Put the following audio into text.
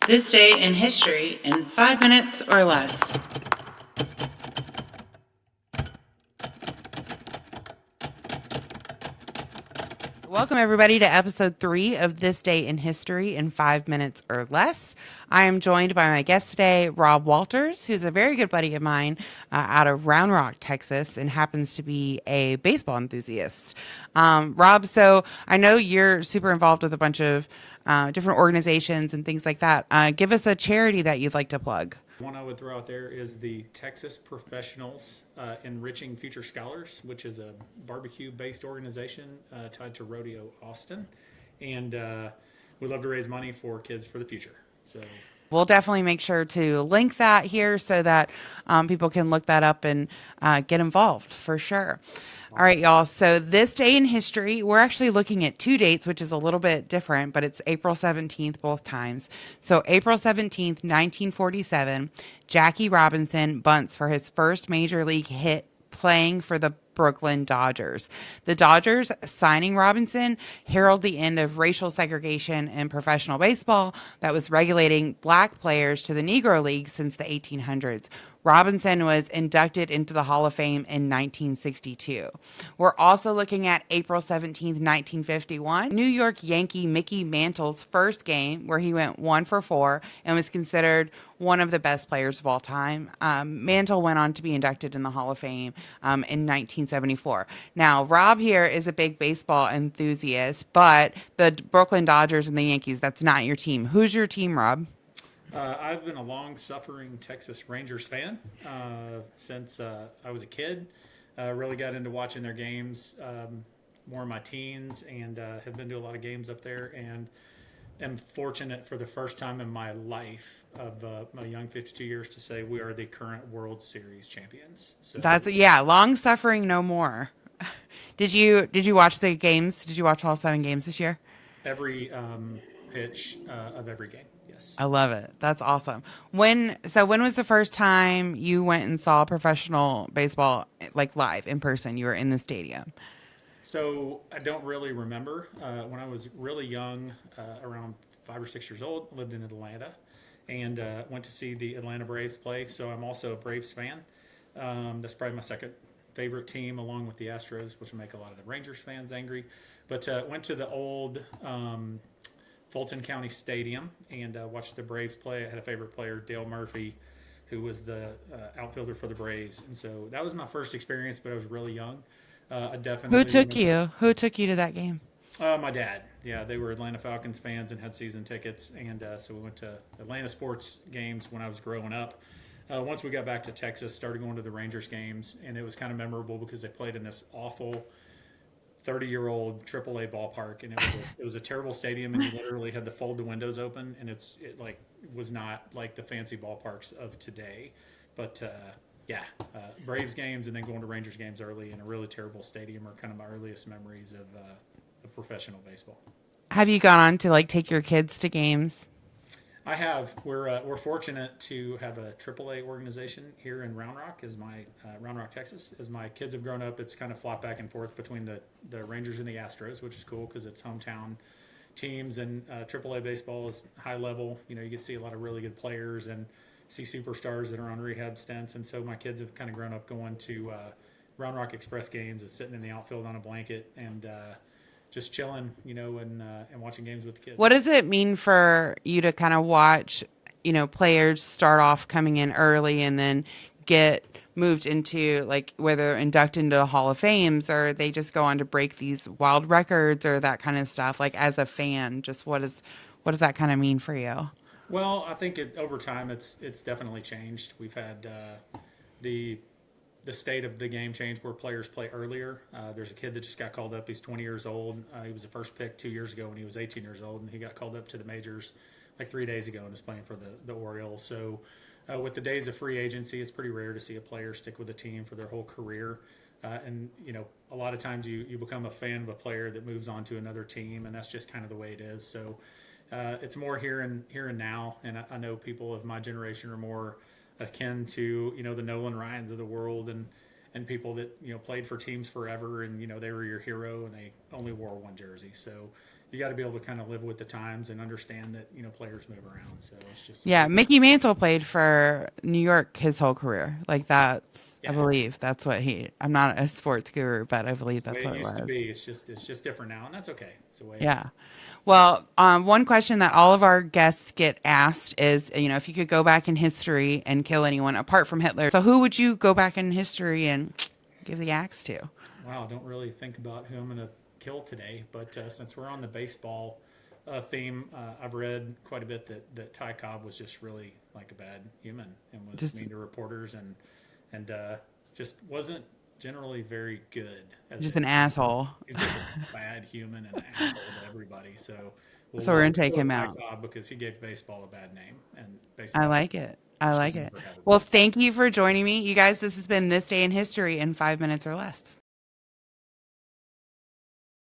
This day in history in 5 minutes or less. Welcome, everybody, to episode 3 of This Day in History in 5 minutes or less. I am joined by my guest today, Rob Walters, who's a very good buddy of mine out of Round Rock, Texas, and happens to be a baseball enthusiast. Rob, so I know you're super involved with a bunch of different organizations and things like that. Give us a charity that you'd like to plug. One I would throw out there is the Texas Professionals Enriching Future Scholars, which is a barbecue-based organization tied to Rodeo Austin. And we love to raise money for kids for the future. So we'll definitely make sure to link that here so that people can look that up and get involved for sure. All right, y'all. So this day in history, we're actually looking at 2 dates, which is a little bit different, but it's April 17th both times. So April 17th, 1947, Jackie Robinson bunts for his first major league hit playing for the Brooklyn Dodgers. The Dodgers signing Robinson heralded the end of racial segregation in professional baseball that was regulating black players to the Negro League since the 1800s. Robinson was inducted into the Hall of Fame in 1962. We're also looking at April 17th, 1951, New York Yankee Mickey Mantle's first game where he went 1 for 4 and was considered one of the best players of all time. Mantel went on to be inducted in the Hall of Fame in 1974. Now, Rob here is a big baseball enthusiast, but the Brooklyn Dodgers and the Yankees, that's not your team. Who's your team, Rob? I've been a long-suffering Texas Rangers fan since I was a kid. Really got into watching their games more in my teens and have been to a lot of games up there, and am fortunate for the first time in my life of my young 52 years to say we are the current World Series champions. So that's long suffering no more. Did you watch the games? Did you watch all 7 games this year? Every pitch of every game. Yes. I love it. That's awesome. When was the first time you went and saw professional baseball like live in person? You were in the stadium. So I don't really remember. When I was really young, around 5 or 6 years old, lived in Atlanta, and went to see the Atlanta Braves play. So I'm also a Braves fan. That's probably my second favorite team, along with the Astros, which will make a lot of the Rangers fans angry. But went to the old Fulton County Stadium and watched the Braves play. I had a favorite player, Dale Murphy, who was the outfielder for the Braves, and so that was my first experience. But I was really young. I definitely. Who took you? Who took you to that game? My dad. Yeah, they were Atlanta Falcons fans and had season tickets, and so we went to Atlanta sports games when I was growing up. Once we got back to Texas, started going to the Rangers games, and it was kind of memorable because they played in this awful 30-year-old AAA ballpark, and it was a terrible stadium, and you literally had to fold the windows open, and it was not like the fancy ballparks of today, but Braves games and then going to Rangers games early in a really terrible stadium are kind of my earliest memories of professional baseball. Have you gone on to like take your kids to games? I have. We're fortunate to have a AAA organization here in Round Rock, Round Rock, Texas. As my kids have grown up, it's kind of flopped back and forth between the Rangers and the Astros, which is cool because it's hometown teams, and AAA baseball is high level. You know, you get to see a lot of really good players and see superstars that are on rehab stints. And so my kids have kind of grown up going to Round Rock Express games and sitting in the outfield on a blanket and just chilling, and watching games with the kids. What does it mean for you to kind of watch, players start off coming in early and then get moved into like whether they're inducted into the Hall of Fames or they just go on to break these wild records or that kind of stuff? Like as a fan, just what does that kind of mean for you? Well, I think over time it's definitely changed. We've had the state of the game change where players play earlier. There's a kid that just got called up. He's 20 years old. He was the first pick 2 years ago when he was 18 years old, and he got called up to the majors like 3 days ago and is playing for the Orioles. So with the days of free agency, it's pretty rare to see a player stick with a team for their whole career. And a lot of times you become a fan of a player that moves on to another team, and that's just kind of the way it is. So it's more here and now, and I know people of my generation are more akin to the Nolan Ryans of the world and people that played for teams forever, and they were your hero and they only wore one jersey. So you got to be able to kind of live with the times and understand that players move around. So it's just Yeah, Mickey Mantle played for New York his whole career. Like that's, I yeah, believe that's what he. I'm not a sports guru, but I believe the that's way it what it used to was. be. It's just different now, and that's okay. It's the way it Yeah. is. Well, one question that all of our guests get asked is, if you could go back in history and kill anyone apart from Hitler, so who would you go back in history and give the axe to? Wow, I don't really think about who I'm going to kill today, but since we're on the baseball theme, I've read quite a bit that Ty Cobb was just really like a bad human and was Just, mean to reporters and just wasn't generally very good as just a an asshole. he's just a bad human and an asshole to everybody. So So we're gonna we'll take go with him Ty out. Cobb because he gave baseball a bad name, and I baseball like it. I should like it. never have a Well, bad name. thank you for joining me. You guys, this has been This Day in History in 5 minutes or less.